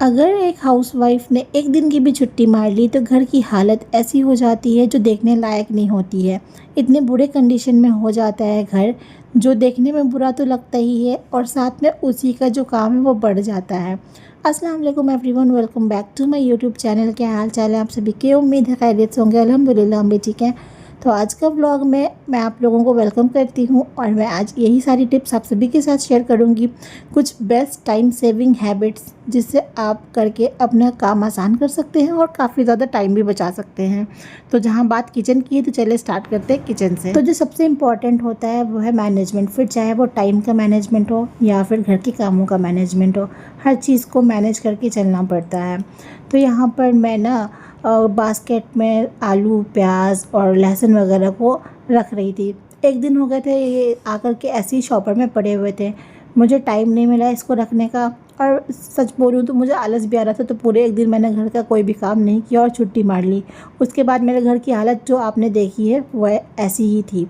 अगर एक हाउसवाइफ ने एक दिन की भी छुट्टी मार ली तो घर की हालत ऐसी हो जाती है जो देखने लायक नहीं होती है। इतने बुरे कंडीशन में हो जाता है घर, जो देखने में बुरा तो लगता ही है और साथ में उसी का जो काम है वो बढ़ जाता है। अस्सलाम वालेकुम everyone, welcome back to my YouTube channel. क्या हाल चाल है आप सभी के? उम्मीद है खैरियत से होंगे। अल्हम्दुलिल्लाह हम भी ठीक हैं। तो आज का व्लॉग में मैं आप लोगों को वेलकम करती हूँ और मैं आज यही सारी टिप्स आप सभी के साथ शेयर करूँगी। कुछ बेस्ट टाइम सेविंग हैबिट्स जिससे आप करके अपना काम आसान कर सकते हैं और काफ़ी ज़्यादा टाइम भी बचा सकते हैं। तो जहाँ बात किचन की है तो चलिए स्टार्ट करते हैं किचन से। तो जो सबसे इम्पॉर्टेंट होता है वो है मैनेजमेंट। फिर चाहे वो टाइम का मैनेजमेंट हो या फिर घर के कामों का मैनेजमेंट हो, हर चीज़ को मैनेज करके चलना पड़ता है। तो यहाँ पर मैं ना बास्केट में आलू, प्याज और लहसुन वगैरह को रख रही थी। एक दिन हो गए थे ये आकर के ऐसे ही शॉपर में पड़े हुए थे। मुझे टाइम नहीं मिला इसको रखने का और सच बोलूँ तो मुझे आलस भी आ रहा था। तो पूरे एक दिन मैंने घर का कोई भी काम नहीं किया और छुट्टी मार ली। उसके बाद मेरे घर की हालत जो आपने देखी है वह ऐसी ही थी।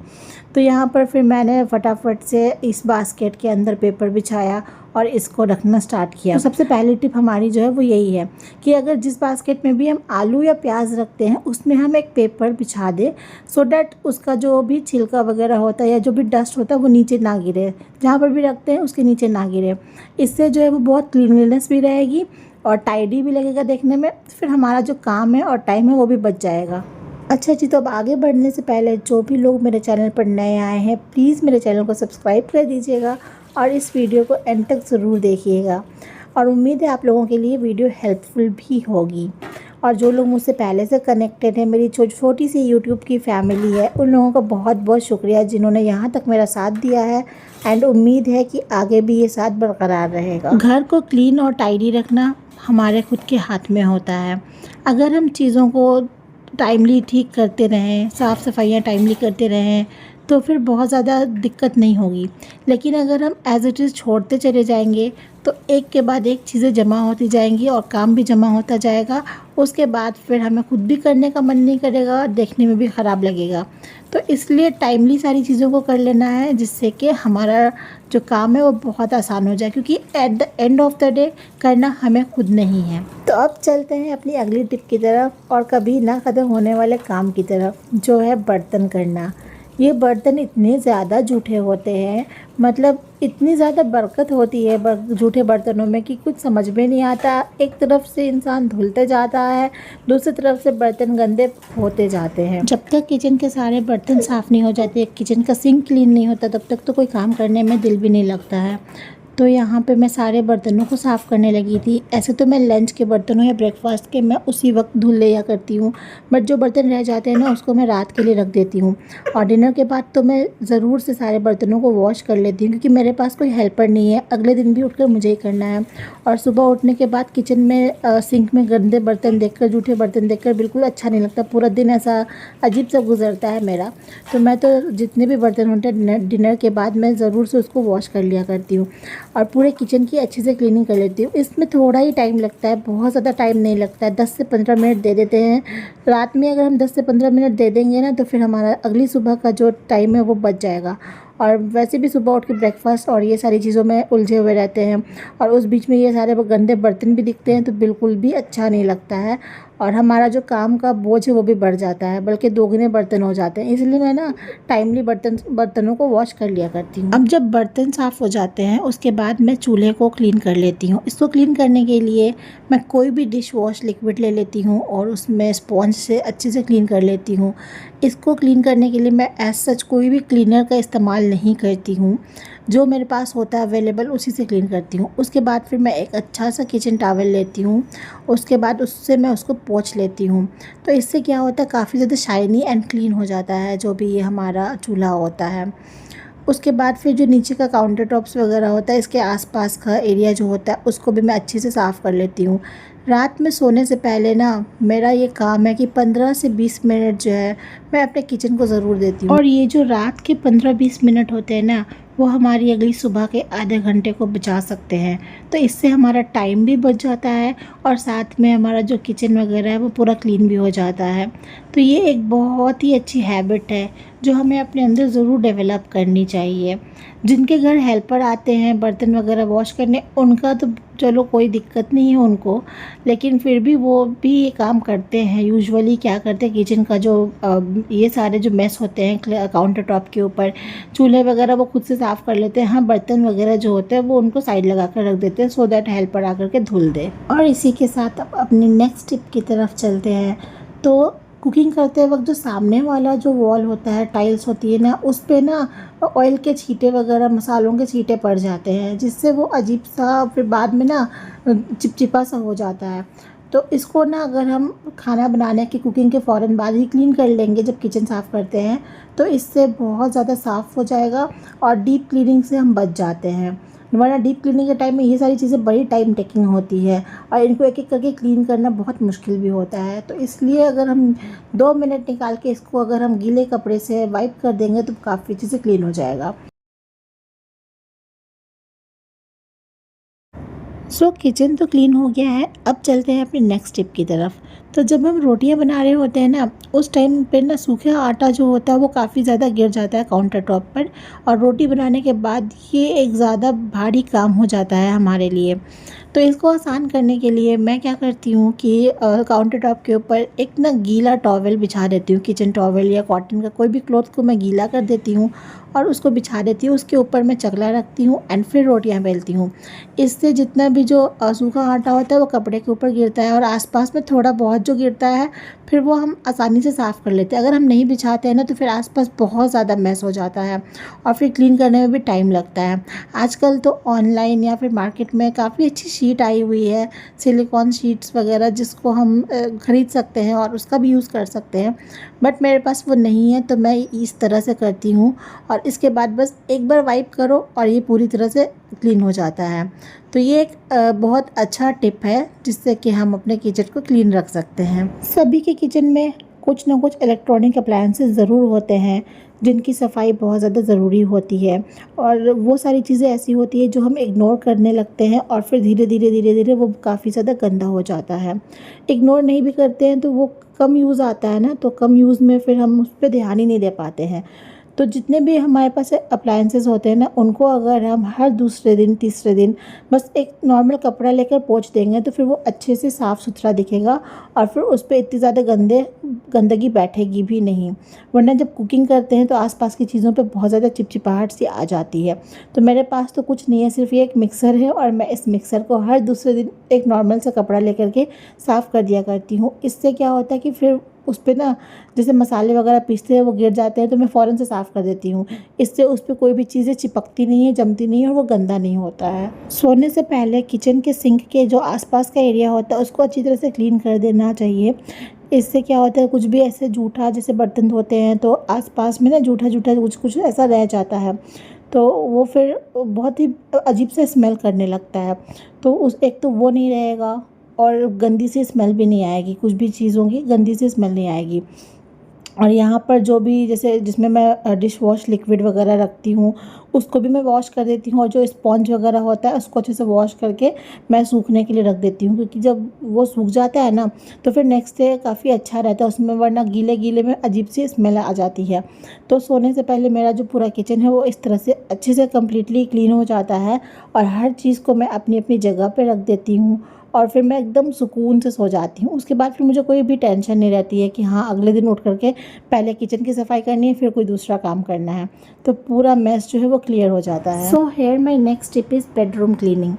तो यहाँ पर फिर मैंने फटाफट से इस बास्केट के अंदर पेपर बिछाया और इसको रखना स्टार्ट किया। तो सबसे पहली टिप हमारी जो है वो यही है कि अगर जिस बास्केट में भी हम आलू या प्याज रखते हैं उसमें हम एक पेपर बिछा दें, सो डैट उसका जो भी छिलका वगैरह होता है या जो भी डस्ट होता है वो नीचे ना गिरे। जहाँ पर भी रखते हैं उसके नीचे ना गिरे। इससे जो है वो बहुत क्लीनलीनेस भी रहेगी और टाइडी भी लगेगा देखने में। फिर हमारा जो काम है और टाइम है वो भी बच जाएगा। अच्छा जी, तो अब आगे बढ़ने से पहले जो भी लोग मेरे चैनल पर नए आए हैं प्लीज़ मेरे चैनल को सब्सक्राइब कर दीजिएगा और इस वीडियो को एंड तक ज़रूर देखिएगा। और उम्मीद है आप लोगों के लिए वीडियो हेल्पफुल भी होगी। और जो लोग मुझसे पहले से कनेक्टेड हैं, मेरी छोटी सी यूट्यूब की फैमिली है, उन लोगों का बहुत बहुत शुक्रिया जिन्होंने यहाँ तक मेरा साथ दिया है। एंड उम्मीद है कि आगे भी ये साथ बरकरार रहेगा। घर को क्लीन और टाइडी रखना हमारे खुद के हाथ में होता है। अगर हम चीज़ों को टाइमली ठीक करते रहें, साफ़ सफाइयाँ टाइमली करते रहें तो फिर बहुत ज़्यादा दिक्कत नहीं होगी। लेकिन अगर हम एज़ इट इज़ छोड़ते चले जाएंगे तो एक के बाद एक चीज़ें जमा होती जाएंगी और काम भी जमा होता जाएगा। उसके बाद फिर हमें खुद भी करने का मन नहीं करेगा और देखने में भी ख़राब लगेगा। तो इसलिए टाइमली सारी चीज़ों को कर लेना है जिससे कि हमारा जो काम है वो बहुत आसान हो जाए, क्योंकि at the end of the day करना हमें खुद नहीं है। तो अब चलते हैं अपनी अगली टिप की तरफ और कभी ना ख़त्म होने वाले काम की तरफ, जो है बर्तन करना। ये बर्तन इतने ज़्यादा जूठे होते हैं, मतलब इतनी ज़्यादा बरकत होती है जूठे बर्तनों में कि कुछ समझ में नहीं आता। एक तरफ से इंसान धुलते जाता है, दूसरी तरफ से बर्तन गंदे होते जाते हैं। जब तक किचन के सारे बर्तन साफ़ नहीं हो जाते, किचन का सिंक क्लीन नहीं होता, तब तक तो कोई काम करने में दिल भी नहीं लगता है। तो यहाँ पे मैं सारे बर्तनों को साफ़ करने लगी थी। ऐसे तो मैं लंच के बर्तनों या ब्रेकफास्ट के मैं उसी वक्त धुल लिया करती हूँ, बट जो बर्तन रह जाते हैं ना उसको मैं रात के लिए रख देती हूँ। और डिनर के बाद तो मैं ज़रूर से सारे बर्तनों को वॉश कर लेती हूँ, क्योंकि मेरे पास कोई हेल्पर नहीं है। अगले दिन भी उठकर मुझे ही करना है। और सुबह उठने के बाद किचन में सिंक में गंदे बर्तन देखकर, जूठे बर्तन देखकर बिल्कुल अच्छा नहीं लगता। पूरा दिन ऐसा अजीब सा गुजरता है मेरा। तो मैं तो जितने भी बर्तन होते हैं डिनर के बाद मैं ज़रूर से उसको वॉश कर लिया करती हूँ और पूरे किचन की अच्छे से क्लीनिंग कर लेती हूँ। इसमें थोड़ा ही टाइम लगता है, बहुत ज़्यादा टाइम नहीं लगता है। 10 से 15 मिनट दे देते हैं रात में। अगर हम 10 से 15 मिनट दे देंगे ना तो फिर हमारा अगली सुबह का जो टाइम है वो बच जाएगा। और वैसे भी सुबह उठ के ब्रेकफास्ट और ये सारी चीज़ों में उलझे हुए रहते हैं और उस बीच में ये सारे गंदे बर्तन भी दिखते हैं तो बिल्कुल भी अच्छा नहीं लगता है और हमारा जो काम का बोझ है वो भी बढ़ जाता है, बल्कि दोगुने बर्तन हो जाते हैं। इसलिए मैं ना टाइमली बर्तनों को वॉश कर लिया करती हूँ। अब जब बर्तन साफ़ हो जाते हैं उसके बाद मैं चूल्हे को क्लीन कर लेती हूँ। इसको क्लीन करने के लिए मैं कोई भी डिश वॉश लिक्विड ले लेती हूँ और उसमें स्पॉन्ज से अच्छे से क्लीन कर लेती हूँ। इसको क्लीन करने के लिए मैं एज सच कोई भी क्लीनर का इस्तेमाल नहीं करती हूँ, जो मेरे पास होता है अवेलेबल उसी से क्लीन करती हूँ। उसके बाद फिर मैं एक अच्छा सा किचन टॉवल लेती हूँ, उसके बाद उससे मैं उसको पोंछ लेती हूँ। तो इससे क्या होता है, काफ़ी ज़्यादा शाइनी एंड क्लीन हो जाता है जो भी ये हमारा चूल्हा होता है। उसके बाद फिर जो नीचे का काउंटर टॉप्स वगैरह होता है, इसके आसपास का एरिया जो होता है उसको भी मैं अच्छे से साफ़ कर लेती हूँ। रात में सोने से पहले ना मेरा ये काम है कि 15 से 20 मिनट जो है मैं अपने किचन को ज़रूर देती हूँ। और ये जो रात के 15-20 मिनट होते हैं ना वो हमारी अगली सुबह के आधे घंटे को बचा सकते हैं। तो इससे हमारा टाइम भी बच जाता है और साथ में हमारा जो किचन वगैरह है वो पूरा क्लीन भी हो जाता है। तो ये एक बहुत ही अच्छी हैबिट है जो हमें अपने अंदर ज़रूर डेवलप करनी चाहिए। जिनके घर हेल्पर आते हैं बर्तन वगैरह वॉश करने, उनका तो चलो कोई दिक्कत नहीं है उनको, लेकिन फिर भी वो भी ये काम करते हैं। यूजुअली क्या करते हैं, किचन का जो ये सारे जो मेस होते हैं काउंटर टॉप के ऊपर, चूल्हे वगैरह वो खुद से साफ़ कर लेते हैं। हाँ, बर्तन वगैरह जो होते हैं वो उनको साइड लगा कर रख देते हैं सो दैट हेल्पर आकर के धुल दे। और इसी के साथ अब अपनी नेक्स्ट टिप की तरफ चलते हैं। तो कुकिंग करते वक्त जो सामने वाला जो वॉल होता है, टाइल्स होती है ना, उस पे ना ऑयल के छींटे वगैरह, मसालों के छींटे पड़ जाते हैं, जिससे वो अजीब सा फिर बाद में ना चिपचिपा सा हो जाता है। तो इसको ना अगर हम खाना बनाने की कुकिंग के फ़ौरन बाद ही क्लीन कर लेंगे जब किचन साफ़ करते हैं, तो इससे बहुत ज़्यादा साफ़ हो जाएगा और डीप क्लीनिंग से हम बच जाते हैं। वरना डीप क्लीनिंग के टाइम में ये सारी चीज़ें बड़ी टाइम टेकिंग होती है और इनको एक एक करके क्लीन करना बहुत मुश्किल भी होता है। तो इसलिए अगर हम 2 मिनट निकाल के इसको अगर हम गीले कपड़े से वाइप कर देंगे तो काफ़ी चीज़ें क्लीन हो जाएगा। सो किचन तो क्लीन हो गया है, अब चलते हैं अपनी नेक्स्ट टिप की तरफ। तो जब हम रोटियां बना रहे होते हैं ना, उस टाइम पे ना सूखा आटा जो होता है वो काफ़ी ज़्यादा गिर जाता है काउंटर टॉप पर, और रोटी बनाने के बाद ये एक ज़्यादा भारी काम हो जाता है हमारे लिए। तो इसको आसान करने के लिए मैं क्या करती हूँ कि काउंटर टॉप के ऊपर एक ना गीला टॉवल बिछा देती हूँ, किचन टॉवल या कॉटन का कोई भी क्लॉथ को मैं गीला कर देती हूँ और उसको बिछा देती हूँ। उसके ऊपर मैं चकला रखती हूँ एंड फिर रोटियाँ बेलती हूँ। इससे जितना भी जो सूखा आटा होता है वो कपड़े के ऊपर गिरता है और आसपास में थोड़ा बहुत जो गिरता है फिर वो हम आसानी से साफ़ कर लेते हैं। अगर हम नहीं बिछाते हैं ना तो फिर आसपास बहुत ज़्यादा मैस हो जाता है और फिर क्लीन करने में भी टाइम लगता है। आजकल तो ऑनलाइन या फिर मार्केट में काफ़ी अच्छी शीट आई हुई है, सिलिकॉन शीट्स वगैरह, जिसको हम ख़रीद सकते हैं और उसका भी यूज़ कर सकते हैं। बट मेरे पास वो नहीं है तो मैं इस तरह से करती हूँ और इसके बाद बस एक बार वाइप करो और ये पूरी तरह से क्लीन हो जाता है। तो ये एक बहुत अच्छा टिप है जिससे कि हम अपने किचन को क्लीन रख सकते हैं। सभी के किचन में कुछ ना कुछ इलेक्ट्रॉनिक अप्लायंसेस ज़रूर होते हैं जिनकी सफाई बहुत ज़्यादा ज़रूरी होती है, और वो सारी चीज़ें ऐसी होती है जो हम इग्नोर करने लगते हैं और फिर धीरे धीरे वो काफ़ी ज़्यादा गंदा हो जाता है। इग्नोर नहीं भी करते हैं तो वो कम यूज़ आता है ना, तो कम यूज़ में फिर हम उस पर ध्यान ही नहीं दे पाते हैं। तो जितने भी हमारे पास अप्लायंसेस होते हैं ना, उनको अगर हम हर दूसरे दिन तीसरे दिन बस एक नॉर्मल कपड़ा लेकर पोंछ देंगे तो फिर वो अच्छे से साफ़ सुथरा दिखेगा और फिर उस पे इतनी ज़्यादा गंदगी बैठेगी भी नहीं। वरना जब कुकिंग करते हैं तो आसपास की चीज़ों पे बहुत ज़्यादा चिपचिपाहट सी आ जाती है। तो मेरे पास तो कुछ नहीं है, सिर्फ ये एक मिक्सर है और मैं इस मिक्सर को हर दूसरे दिन एक नॉर्मल सा कपड़ा लेकर के साफ़ कर दिया करती हूँ। इससे क्या होता है कि फिर उस पे ना जैसे मसाले वगैरह पीसते हैं वो गिर जाते हैं तो मैं फ़ौरन से साफ़ कर देती हूँ। इससे उस पे कोई भी चीज़ें चिपकती नहीं है, जमती नहीं है और वो गंदा नहीं होता है। सोने से पहले किचन के सिंक के जो आसपास का एरिया होता है उसको अच्छी तरह से क्लीन कर देना चाहिए। इससे क्या होता है, कुछ भी ऐसे जूठा, जैसे बर्तन धोते हैं तो आसपास में ना जूठा जूठा कुछ कुछ ऐसा रह जाता है, तो वो फिर बहुत ही अजीब से स्मेल करने लगता है। तो उस एक तो वो नहीं रहेगा और गंदी सी स्मेल भी नहीं आएगी, कुछ भी चीज़ों की गंदी सी स्मेल नहीं आएगी। और यहाँ पर जो भी जैसे जिसमें मैं डिश वॉश लिक्विड वगैरह रखती हूँ उसको भी मैं वॉश कर देती हूँ, और जो स्पॉन्ज वगैरह होता है उसको अच्छे से वॉश करके मैं सूखने के लिए रख देती हूँ, क्योंकि जब वो सूख जाता है ना तो फिर नेक्स्ट डे काफ़ी अच्छा रहता है उसमें, वरना गीले गीले में अजीब सी स्मेल आ जाती है। तो सोने से पहले मेरा जो पूरा किचन है वो इस तरह से अच्छे से कम्प्लीटली क्लीन हो जाता है और हर चीज़ को मैं अपनी अपनी जगह पर रख देती हूँ और फिर मैं एकदम सुकून से सो जाती हूँ। उसके बाद फिर मुझे कोई भी टेंशन नहीं रहती है कि हाँ अगले दिन उठ करके पहले किचन की सफाई करनी है फिर कोई दूसरा काम करना है, तो पूरा मेस जो है वो क्लियर हो जाता है। So here my next tip is bedroom cleaning.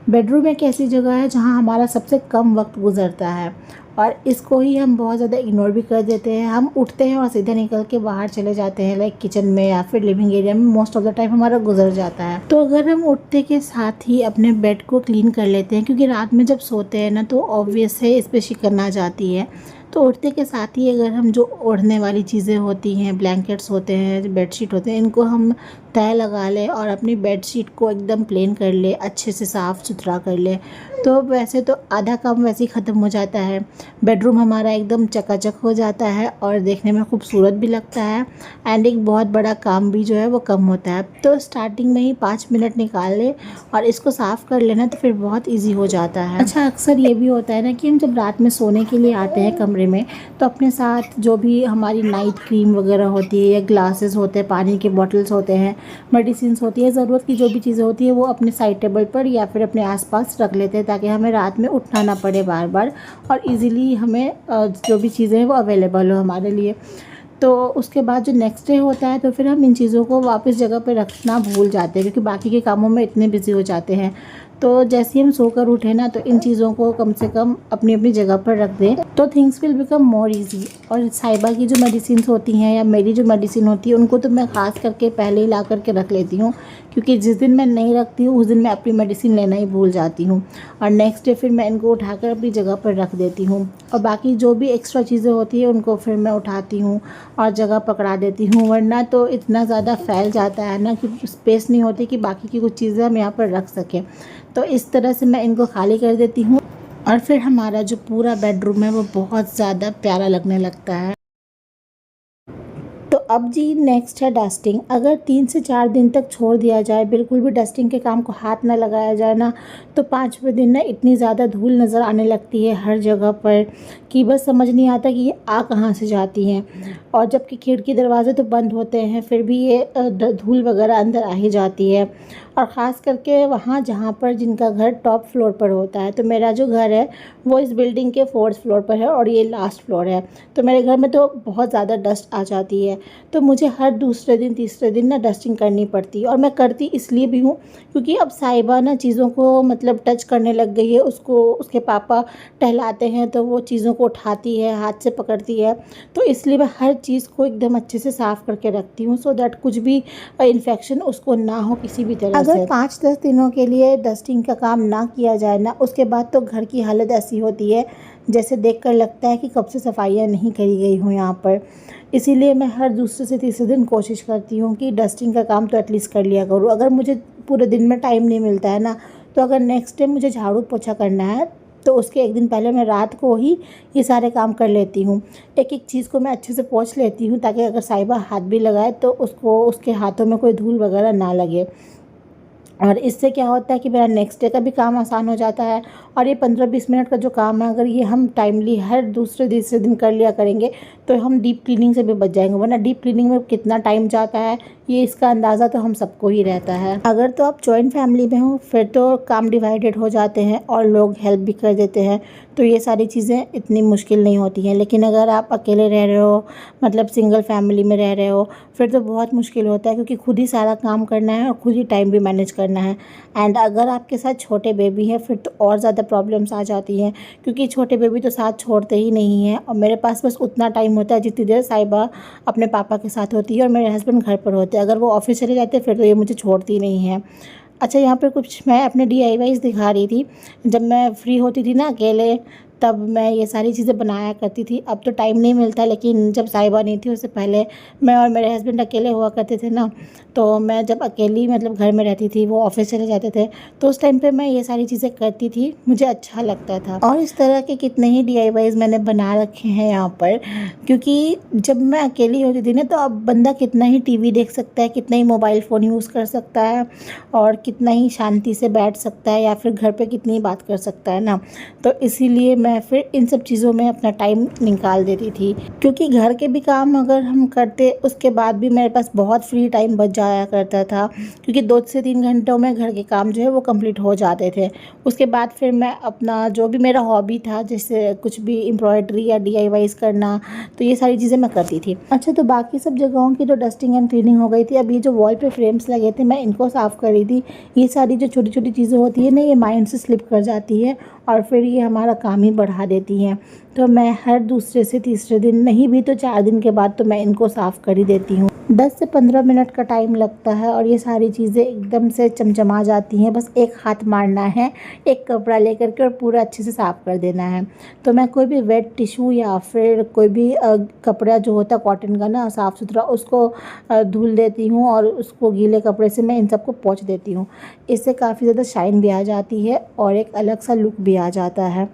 Bedroom एक ऐसी जगह है जहाँ हमारा सबसे कम वक्त गुजरता है और इसको ही हम बहुत ज़्यादा इग्नोर भी कर देते हैं। हम उठते हैं और सीधे निकल के बाहर चले जाते हैं, लाइक किचन में या फिर लिविंग एरिया में मोस्ट ऑफ द टाइम हमारा गुजर जाता है। तो अगर हम उठते के साथ ही अपने बेड को क्लीन कर लेते हैं, क्योंकि रात में जब सोते हैं ना तो ऑब्वियस है इस पर शिकन आ जाती है, तो उठते के साथ ही अगर हम जो ओढ़ने वाली चीज़ें होती हैं, ब्लैंकेट्स होते हैं, बेडशीट होते हैं, इनको हम तय लगा लें और अपनी बेडशीट को एकदम प्लेन कर ले, अच्छे से साफ़ सुथरा कर ले, तो वैसे तो आधा काम वैसे ही ख़त्म हो जाता है। बेडरूम हमारा एकदम चकाचक हो जाता है और देखने में खूबसूरत भी लगता है एंड एक बहुत बड़ा काम भी जो है वो कम होता है। तो स्टार्टिंग में ही 5 मिनट निकाल ले और इसको साफ़ कर लेना तो फिर बहुत ईजी हो जाता है। अच्छा, अक्सर ये भी होता है ना कि हम जब रात में सोने के लिए आते हैं कमरे में तो अपने साथ जो भी हमारी नाइट क्रीम वगैरह होती है या ग्लासेस होते हैं, पानी के बॉटल्स होते हैं, मेडिसिन होती है, ज़रूरत की जो भी चीज़ें होती है वो अपने साइड टेबल पर या फिर अपने आसपास रख लेते हैं ताकि हमें रात में उठना ना पड़े बार बार और इजीली हमें जो भी चीज़ें हैं वो अवेलेबल हो हमारे लिए। तो उसके बाद जो नेक्स्ट डे होता है तो फिर हम इन चीज़ों को वापस जगह पे रखना भूल जाते हैं क्योंकि बाकी के कामों में इतने बिजी हो जाते हैं। तो जैसे ही हम सोकर उठे ना तो इन चीज़ों को कम से कम अपनी अपनी जगह पर रख दें तो things will become more easy. और साहिबा की जो मेडिसिन होती हैं या मेरी जो मेडिसिन होती है उनको तो मैं ख़ास करके पहले ही ला करके रख लेती हूँ क्योंकि जिस दिन मैं नहीं रखती हूँ उस दिन मैं अपनी मेडिसिन लेना ही भूल जाती हूँ और नेक्स्ट डे फिर मैं इनको उठाकर अपनी जगह पर रख देती हूँ। और बाकी जो भी एक्स्ट्रा चीज़ें होती है उनको फिर मैं उठाती हूँ और जगह पकड़ा देती हूँ, वरना तो इतना ज़्यादा फैल जाता है ना कि स्पेस नहीं होती कि बाकी की कुछ चीज़ें हम यहाँ पर रख सकें। तो इस तरह से मैं इनको खाली कर देती हूँ और फिर हमारा जो पूरा बेडरूम है वो बहुत ज़्यादा प्यारा लगने लगता है। तो अब जी नेक्स्ट है डस्टिंग। अगर 3 से 4 दिन तक छोड़ दिया जाए, बिल्कुल भी डस्टिंग के काम को हाथ ना लगाया जाए ना, तो 5वें दिन ना इतनी ज़्यादा धूल नज़र आने लगती है हर जगह पर कि बस समझ नहीं आता कि ये आ कहाँ से जाती हैं। और जबकि खिड़की दरवाजे तो बंद होते हैं फिर भी ये धूल वगैरह अंदर आ ही जाती है। और ख़ास करके वहाँ जहाँ पर जिनका घर टॉप फ्लोर पर होता है, तो मेरा जो घर है वो इस बिल्डिंग के 4th फ्लोर पर है और ये लास्ट फ्लोर है। तो मेरे घर में तो बहुत ज़्यादा डस्ट आ जाती है, तो मुझे हर दूसरे दिन तीसरे दिन ना डस्टिंग करनी पड़ती है। और मैं करती इसलिए भी हूँ क्योंकि अब साहिबा ना चीज़ों को मतलब टच करने लग गई है। उसको उसके पापा टहलाते हैं तो वो चीज़ों को उठाती है, हाथ से पकड़ती है। तो इसलिए मैं हर चीज़ को एकदम अच्छे से साफ़ करके रखती हूँ सो दैट कुछ भी इन्फेक्शन उसको ना हो किसी भी तरह से। अगर 5-10 दिनों के लिए डस्टिंग का काम ना किया जाए ना, उसके बाद तो घर की हालत ऐसी होती है जैसे देखकर लगता है कि कब से सफाइयाँ नहीं करी गई हों यहाँ पर। इसीलिए मैं हर दूसरे से तीसरे दिन कोशिश करती हूँ कि डस्टिंग का काम तो एटलीस्ट कर लिया करूँ। अगर मुझे पूरे दिन में टाइम नहीं मिलता है ना, तो अगर नेक्स्ट डे मुझे झाड़ू पोछा करना है तो उसके एक दिन पहले मैं रात को ही ये सारे काम कर लेती हूँ। एक एक चीज़ को मैं अच्छे से पोंछ लेती हूँ ताकि अगर साहिबा हाथ भी लगाए तो उसको उसके हाथों में कोई धूल वगैरह ना लगे। और इससे क्या होता है कि मेरा नेक्स्ट डे का भी काम आसान हो जाता है। और ये 15-20 मिनट का जो काम है अगर ये हम टाइमली हर दूसरे तीसरे दिन कर लिया करेंगे तो हम डीप क्लीनिंग से भी बच जाएंगे, वरना डीप क्लीनिंग में कितना टाइम जाता है ये इसका अंदाज़ा तो हम सबको ही रहता है। अगर तो आप जॉइंट फैमिली में हो फिर तो काम डिवाइडेड हो जाते हैं और लोग हेल्प भी कर देते हैं, तो ये सारी चीज़ें इतनी मुश्किल नहीं होती हैं। लेकिन अगर आप अकेले रह रहे हो, मतलब सिंगल फैमिली में रह रहे हो, फिर तो बहुत मुश्किल होता है क्योंकि खुद ही सारा काम करना है और खुद ही टाइम भी मैनेज करना है। एंड अगर आपके साथ छोटे बेबी हैं फिर तो और ज़्यादा प्रॉब्लम्स आ जाती हैं क्योंकि छोटे बेबी तो साथ छोड़ते ही नहीं हैं। और मेरे पास बस उतना टाइम होता है जितनी देर साहिबा अपने पापा के साथ होती है और मेरे हस्बैंड घर पर होते हैं। अगर वो ऑफिस चले जाते हैं फिर तो ये मुझे छोड़ती नहीं है। अच्छा, यहाँ पर कुछ मैं अपने DIYs दिखा रही थी। जब मैं फ्री होती थी ना अकेले, तब मैं ये सारी चीज़ें बनाया करती थी। अब तो टाइम नहीं मिलता, लेकिन जब साहिबा नहीं थी उससे पहले मैं और मेरे हस्बैंड अकेले हुआ करते थे ना, तो मैं जब अकेली मतलब घर में रहती थी, वो ऑफिस चले जाते थे, तो उस टाइम पे मैं ये सारी चीज़ें करती थी, मुझे अच्छा लगता था। और इस तरह के कितने ही DIYs मैंने बना रखे हैं यहाँ पर, क्योंकि जब मैं अकेली होती थी ना तो अब बंदा कितना ही TV देख सकता है, कितना ही मोबाइल फ़ोन यूज़ कर सकता है और कितना ही शांति से बैठ सकता है या फिर घर पे कितनी बात कर सकता है ना। तो इसीलिए मैं फिर इन सब चीज़ों में अपना टाइम निकाल देती थी क्योंकि घर के भी काम अगर हम करते उसके बाद भी मेरे पास बहुत फ्री टाइम बच जाया करता था क्योंकि 2 से 3 घंटों में घर के काम जो है वो कंप्लीट हो जाते थे। उसके बाद फिर मैं अपना जो भी मेरा हॉबी था, जैसे कुछ भी एम्ब्रॉयडरी या DIYs करना, तो ये सारी चीज़ें मैं करती थी। अच्छा, तो बाकी सब जगहों की तो डस्टिंग एंड क्लीनिंग हो गई थी। अब ये जो वॉल पे फ्रेम्स लगे थे मैं इनको साफ़ कर रही थी। ये सारी जो छोटी छोटी चीज़ें होती है ना, ये माइंड से स्लिप कर जाती है और फिर ये हमारा काम ही बढ़ा देती हैं। तो मैं हर दूसरे से तीसरे दिन, नहीं भी तो 4 दिन के बाद, तो मैं इनको साफ़ कर ही देती हूँ। 10 से 15 मिनट का टाइम लगता है और ये सारी चीज़ें एकदम से चमचमा जाती हैं। बस एक हाथ मारना है, एक कपड़ा लेकर के और पूरा अच्छे से साफ़ कर देना है। तो मैं कोई भी वेट टिश्यू या फिर कोई भी कपड़ा जो होता है कॉटन का ना साफ़ सुथरा, उसको धुल देती हूँ और उसको गीले कपड़े से मैं इन सबको पोंछ देती हूँ। इससे काफ़ी ज़्यादा शाइन भी आ जाती है और एक अलग सा लुक भी आ जाता है।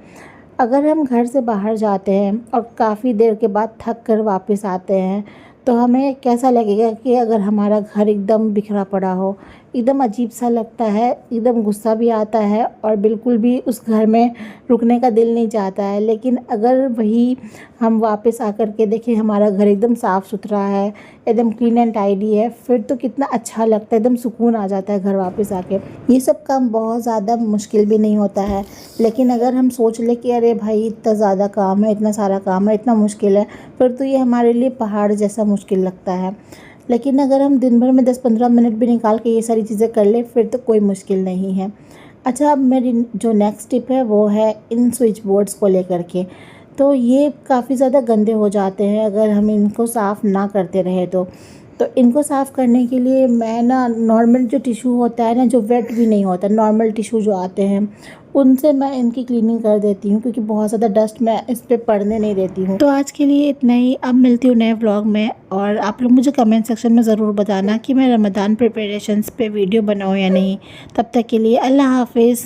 अगर हम घर से बाहर जाते हैं और काफ़ी देर के बाद थक कर वापस आते हैं तो हमें कैसा लगेगा कि अगर हमारा घर एकदम बिखरा पड़ा हो, एकदम अजीब सा लगता है, एकदम गुस्सा भी आता है और बिल्कुल भी उस घर में रुकने का दिल नहीं चाहता है। लेकिन अगर वही हम वापस आकर के देखें हमारा घर एकदम साफ़ सुथरा है, एकदम क्लीन एंड टाइडी है, फिर तो कितना अच्छा लगता है, एकदम सुकून आ जाता है घर वापस आके। ये सब काम बहुत ज़्यादा मुश्किल भी नहीं होता है, लेकिन अगर हम सोच लें कि अरे भाई इतना ज़्यादा काम है, इतना सारा काम है, इतना मुश्किल है, फिर तो ये हमारे लिए पहाड़ जैसा मुश्किल लगता है। लेकिन अगर हम दिन भर में 10-15 मिनट भी निकाल के ये सारी चीज़ें कर लें फिर तो कोई मुश्किल नहीं है। अच्छा, अब मेरी जो नेक्स्ट टिप है वो है इन स्विच बोर्ड्स को लेकर के। तो ये काफ़ी ज़्यादा गंदे हो जाते हैं अगर हम इनको साफ़ ना करते रहे तो इनको साफ़ करने के लिए मैं ना नॉर्मल जो टिश्यू होता है ना, जो वेट भी नहीं होता, नॉर्मल टिश्यू जो आते हैं उनसे मैं इनकी क्लीनिंग कर देती हूँ, क्योंकि बहुत ज़्यादा डस्ट मैं इस पे पड़ने नहीं देती हूँ। तो आज के लिए इतना ही। अब मिलती हूँ नए व्लॉग में, और आप लोग मुझे कमेंट सेक्शन में ज़रूर बताना कि मैं रमज़ान प्रिपरेशंस पे वीडियो बनाऊँ या नहीं। तब तक के लिए अल्लाह हाफ़िज़।